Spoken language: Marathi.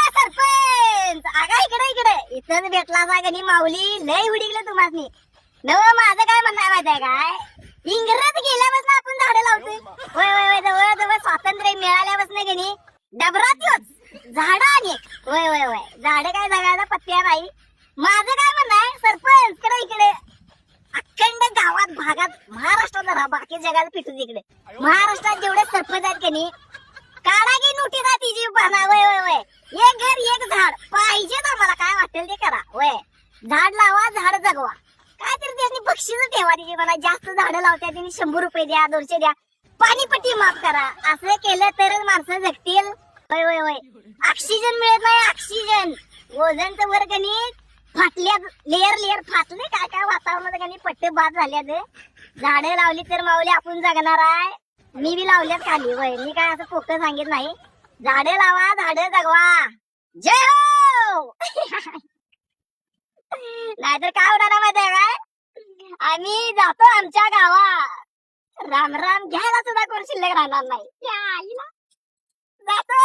सरपंच आगा इकडे इकडे इथंच भेटला असा गणी माऊली लय उडीगलं तुम्हाला नव माझं काय म्हणणं माहितीये काय इंग्रज गेल्यापासून आपण झाडं लावतोय होय होय होय जवळ जवळ स्वातंत्र्य मिळाल्यापासून गणी डबरात झाड आणि होय होय होय झाड काय जगायला पत्त्या नाही माझं काय म्हणणं आहे सरपंच इकडे इकडे अखंड गावात भागात महाराष्ट्रात राहा बाकी जगात पिटू तिकडे महाराष्ट्रात जेवढे सरपंच आहेत की नाही काढा की नोटीस आहे तिची बना वय वय वय एक घर एक झाड पाहिजेत आम्हाला काय वाटेल ते करा वय झाड लावा झाड जगवा काय तरी त्यांनी बक्षीस ठेवा तिची म्हणा जास्त झाडं लावत्या त्यांनी 100 रुपये द्या 200 द्या पाणीपट्टी माफ करा असं केलं तरच माणसं जगतील वय वय वय ऑक्सिजन मिळत नाही ऑक्सिजन ओझोनचं वर गणित फाटल्या लेअर लेअर फाटले काय काय वातावरणात गणित पट्टे बाद झाले झाडं लावली तर माऊली आपण जगणार आहे मी बी लावल्यात खाली वय मी काय असं पोकळ सांगित नाही झाडे लावा झाडे जगवा जय हो नाहीतर काय होणार माहितीये काय आम्ही जातो आमच्या गावात राम राम घ्यायला सुद्धा कोण शिल्लक राहणार नाही जातो